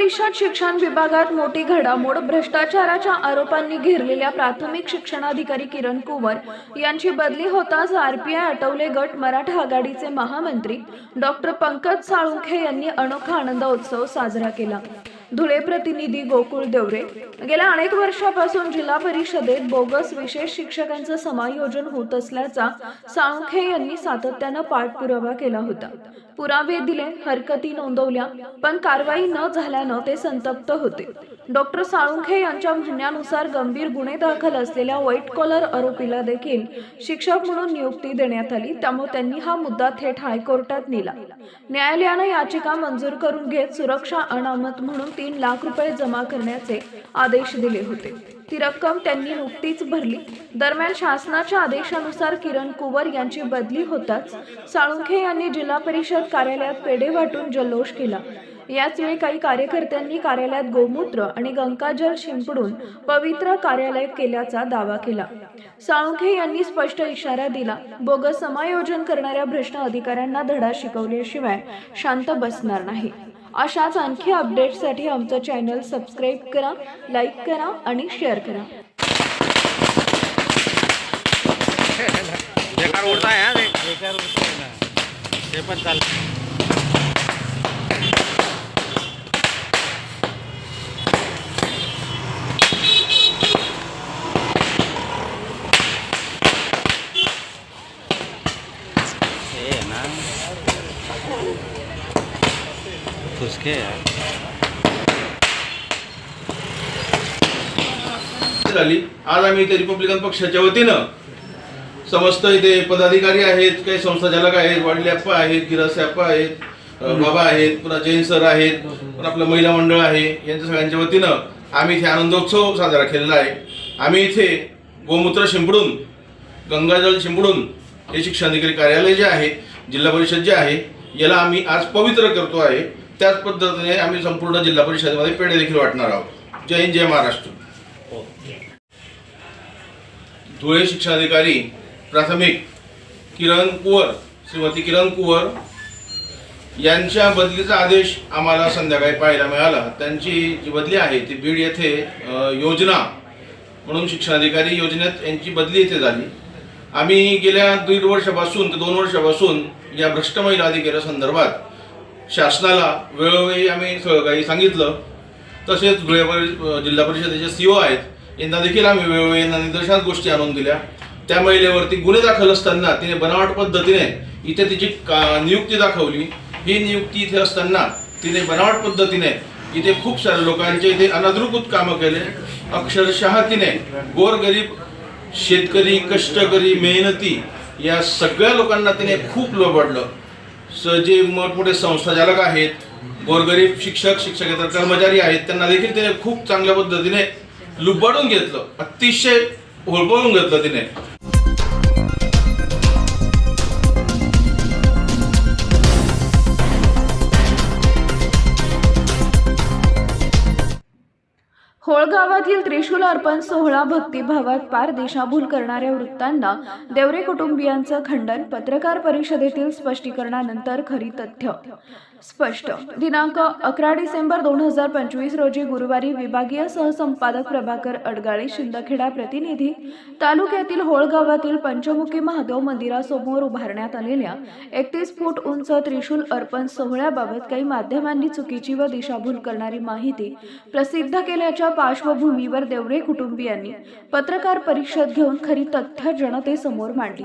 परिषद शिक्षण विभागात मोठी घडामोड. भ्रष्टाचाराच्या आरोपांनी घेरलेल्या प्राथमिक शिक्षणाधिकारी किरण कुवर यांची बदली होताच आरपीआय आठवले गट मराठा आघाडीचे महामंत्री डॉक्टर पंकज साळुंखे यांनी अनोखा आनंदोत्सव साजरा केला. धुळे प्रतिनिधी गोकुळ देवरे. गेल्या अनेक वर्षापासून जिल्हा परिषदेत बोगस विशेष शिक्षकांचं समायोजन होत असल्याचा साळुंखे यांनी सातत्यानं पाठपुरावा केला होता. पुरावे दिले, हरकती नोंदवल्या, पण कारवाई न झाल्यानं ते संतप्त होते. डॉक्टर साळुंखे यांच्या म्हणण्यानुसार गंभीर गुन्हे दाखल असलेल्या व्हाईट कॉलर आरोपीला देखील शिक्षक म्हणून नियुक्ती देण्यात आली. त्यामुळे त्यांनी हा मुद्दा थेट हायकोर्टात नेला. न्यायालयानं याचिका मंजूर करून घेत सुरक्षा अनामत म्हणून 3 लाख रुपये जमा करण्याचे आदेश दिले होते. ती रक्कम त्यांनी नुकतीच भरली. दरम्यान शासनाच्या आदेशानुसार किरण कुवर यांची बदली होताच साळुंखे यांनी जिल्हा परिषद कार्यालयात पेढे वाटून जल्लोष केला. याचवेळी काही कार्यकर्त्यांनी कार्यालयात गोमूत्र आणि गंगाजल शिंपडून पवित्र कार्यालय केल्याचा दावा केला. साळुंखे यांनी स्पष्ट इशारा दिला, बोगस समायोजन करणाऱ्या भ्रष्ट अधिकाऱ्यांना धडा शिकवल्याशिवाय शांत बसणार नाही. अशाच आणखी अपडेट्ससाठी आमचं चॅनल सबस्क्राईब करा, लाईक करा आणि शेअर करा. फुसके झाली. आज आम्ही इथे रिपब्लिकन पक्षाच्या वतीनं समस्त इथे पदाधिकारी आहेत, काही संस्थाचालक आहेत, वाडले अप्पा आहेत, गिरासे अप्पा आहेत, बाबा आहेत, पुन्हा जैन सर आहेत, पुन्हा आपलं महिला मंडळ आहे, यांच्या सगळ्यांच्या वतीनं आम्ही इथे आनंदोत्सव साजरा केलेला आहे. आम्ही इथे गोमूत्र शिंपडून, गंगाजल शिंपडून हे शिक्षणाधिकारी कार्यालय जे आहे, जिल्हा परिषद जे आहे, याला आम्ही आज पवित्र करतो आहे. त्याच पद्धतीने आम्ही संपूर्ण जिल्हा परिषदेमध्ये पेढे देखील वाटणार आहोत. जय हिंद, जय महाराष्ट्र. धुळे शिक्षणाधिकारी प्राथमिक श्रीमती किरण कुवर यांच्या बदलीचा आदेश आम्हाला संध्याकाळी पाहायला मिळाला. त्यांची जी बदली आहे ती बीड येथे योजना म्हणून शिक्षणाधिकारी योजनेत यांची बदली येथे झाली. आम्ही गेल्या 1.5 वर्षापासून ते 2 वर्षापासून या भ्रष्ट महिला अधिकाऱ्या संदर्भात शासनाला वेळोवेळी आम्ही सगळं काही सांगितलं. तसेच धुळे जिल्हा परिषदेचे सीओ आहेत, यांना देखील आम्ही वेळोवेळी यांना निदर्शनात गोष्टी आणून दिल्या. त्या महिलेवरती गुन्हे दाखल असताना तिने बनावट पद्धतीने इथे तिची नियुक्ती दाखवली. ही नियुक्ती इथे असताना तिने बनावट पद्धतीने इथे खूप साऱ्या लोकांचे इथे अनधिकृत कामं केले. अक्षरशः तिने गोरगरीब शेतकरी, कष्टकरी, मेहनती या सगळ्या लोकांना तिने खूप लोबाडलं. जे मोठमोठे संस्थाचालक आहेत, गोरगरीब शिक्षक, शिक्षकेतर कर्मचारी आहेत, त्यांना देखील तिने खूप चांगल्या पद्धतीने लुबाडून घेतलं, अतिशय होळपळून घेतलं तिने. होळ गावातील त्रिशूल अर्पण सोहळा भक्तिभावात पार दिशाभूल करणाऱ्या वृत्तांना देवरे कुटुंबियांचं खंडन. पत्रकार परिषदेतील स्पष्टीकरणानंतर खरी तथ्य स्पष्ट. दिनांक 11 डिसेंबर 2025 रोजी गुरुवारी विभागीय सहसंपादक प्रभाकर अडगाळे, शिंदखेडा प्रतिनिधी, तालुक्यातील होळ गावातील पंचमुखी महादेव मंदिरासमोर उभारण्यात आलेल्या 31 फूट उंच त्रिशूल अर्पण सोहळ्याबाबत काही माध्यमांनी चुकीची व दिशाभूल करणारी माहिती प्रसिद्ध केल्याच्या पार्श्वभूमीवर देवरे कुटुंबियांनी पत्रकार परिषद घेऊन खरी तथ्य जनतेसमोर मांडली.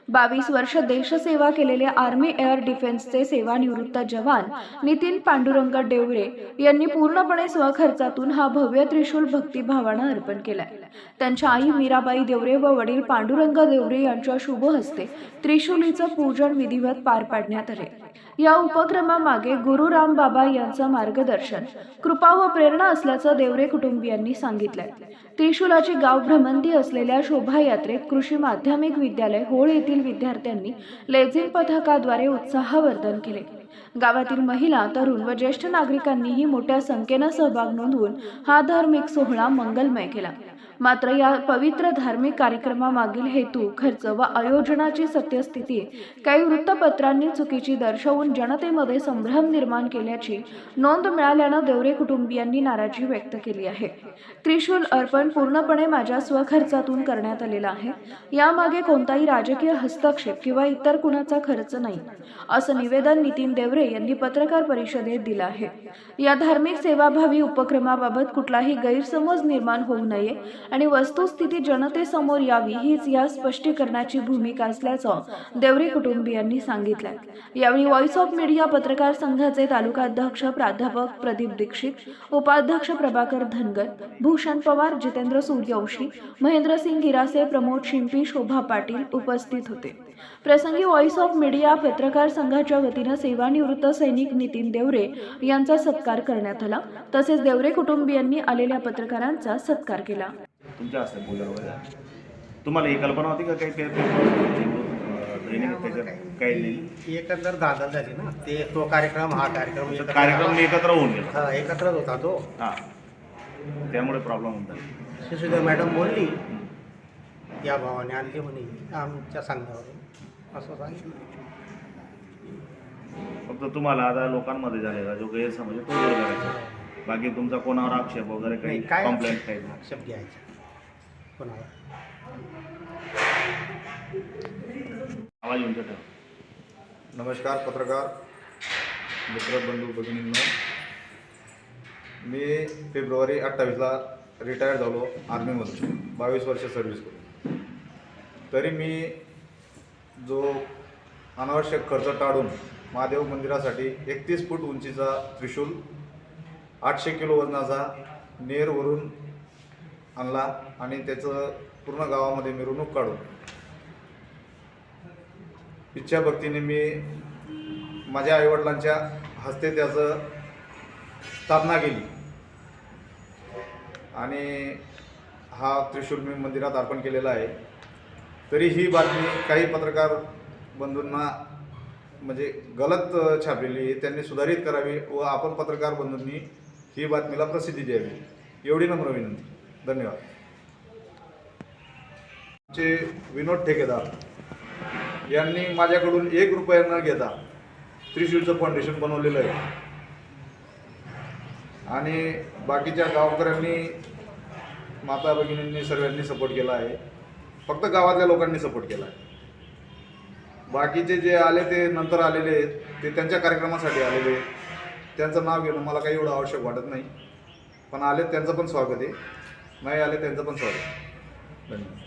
22 वर्ष देशसेवा केलेले आर्मी एअर डिफेन्सचे सेवानिवृत्त जवान नितीन पांडुरंग देवरे यांनी पूर्णपणे स्वखर्चातून हा भव्य त्रिशूल भक्तिभावानं अर्पण केलाय. त्यांच्या आई मीराबाई देवरे व वडील पांडुरंग देवरे यांच्या शुभ हस्ते त्रिशूलीचं पूजन विधिवत पार पाडण्यात आले. या उपक्रमामागे गुरु राम बाबा यांचं मार्गदर्शन, कृपा व प्रेरणा असल्याचं देवरे कुटुंबियांनी सांगितलंय. त्रिशूलाची गाव भ्रमंती असलेल्या शोभायात्रेत कृषी माध्यमिक विद्यालय होळ येथील विद्यार्थ्यांनी लेझिम पथकाद्वारे उत्साहवर्धन केले. गावातील महिला, तरुण व ज्येष्ठ नागरिकांनीही मोठ्या संख्येनं सहभाग नोंदवून हा धार्मिक सोहळा मंगलमय केला. मात्र या पवित्र धार्मिक कार्यक्रमामागील हेतू, खर्च व आयोजनाची सत्यस्थिती काही वृत्तपत्रांनी चुकीची दर्शवून जनतेमध्ये संभ्रम निर्माण केल्याची नोंद मिळाल्यानं देवरे कुटुंबियांनी नाराजी व्यक्त केली आहे. त्रिशूल अर्पण पूर्णपणे माझ्या स्वखर्चातून करण्यात आलेला आहे. यामागे कोणताही राजकीय हस्तक्षेप किंवा इतर कुणाचा खर्च नाही, असं निवेदन नितीन देवरे यांनी पत्रकार परिषदेत दिलं आहे. या धार्मिक सेवाभावी उपक्रमाबाबत कुठलाही गैरसमज निर्माण होऊ नये आणि वस्तुस्थिती जनतेसमोर यावी हीच या स्पष्टीकरणाची भूमिका असल्याचं देवरे कुटुंबियांनी सांगितलं. यावेळी व्हॉइस ऑफ मीडिया पत्रकार संघाचे तालुकाध्यक्ष प्राध्यापक प्रदीप दीक्षित, उपाध्यक्ष प्रभाकर धनगर, भूषण पवार, जितेंद्र सूर्यवंशी, महेंद्रसिंग गिरासे, प्रमोद शिंपी, शोभा पाटील उपस्थित होते. प्रसंगी व्हॉइस ऑफ मीडिया पत्रकार संघाच्या वतीनं सेवानिवृत्त सैनिक नितीन देवरे यांचा सत्कार करण्यात आला. तसेच देवरे कुटुंबियांनी आलेल्या पत्रकारांचा सत्कार केला. तुमच्या हस्ते बोलर वगैरे तुम्हाला ही कल्पना होती का काही काही लिहिली एकत्र दादल झाली ना ते तो कार्यक्रम हा कार्यक्रम कार्यक्रम एकत्र होऊन गेला. हा एकत्रच होता तो. हां, त्यामुळे प्रॉब्लेम होता. शिशुदेव मॅडम बोलली या भावाने आणली म्हणे आमच्या सांगण्यावरून असं सांगितलं. फक्त तुम्हाला आता लोकांमध्ये झालेला जो गैरसमज तो दूर करायचा, बाकी तुमचा कोणावर आक्षेप वगैरे काही काय कॉम्प्लेंट काही नाही. आक्षेप घ्यायचा कोणाला. आवाज उंच ठेवा. नमस्कार पत्रकार मित्र बंधू भगिनींनो, मी फेब्रुवारी 28ला रिटायर झालो आर्मीमधून. 22 वर्ष सर्व्हिस करून. तरी मी जो अनावश्यक खर्च टाळून महादेव मंदिरासाठी 31 फूट उंचीचा त्रिशूल, 800 किलो वजनाचा नेरवरून आणला आणि त्याचं पूर्ण गावामध्ये मिरवणूक काढून इच्छाभक्तीने मी माझ्या आईवडिलांच्या हस्ते त्याचं स्थापना केली आणि हा त्रिशूल मी मंदिरात अर्पण केलेला आहे. तरी ही बातमी काही पत्रकार बंधूंना म्हणजे गलत छापलेली, त्यांनी सुधारित करावी व आपण पत्रकार बंधूंनी ही बातमीला प्रसिद्धी द्यावी एवढी नम्र विनंती. धन्यवाद. आमचे विनोद ठेकेदार यांनी माझ्याकडून 1 रुपया न घेता त्रिशूलचं फाउंडेशन बनवलेलं आहे आणि बाकीच्या गावकऱ्यांनी, माता भगिनींनी सर्वांनी सपोर्ट केला आहे. फक्त गावातल्या लोकांनी सपोर्ट केला आहे. बाकीचे जे आले ते नंतर आलेले आहेत, ते त्यांच्या कार्यक्रमासाठी आलेले आहेत. त्यांचं नाव घेणं मला काही एवढं आवश्यक वाटत नाही, पण आले त्यांचं पण स्वागत आहे, नाही आले त्यांचं पण स्वागत. धन्यवाद.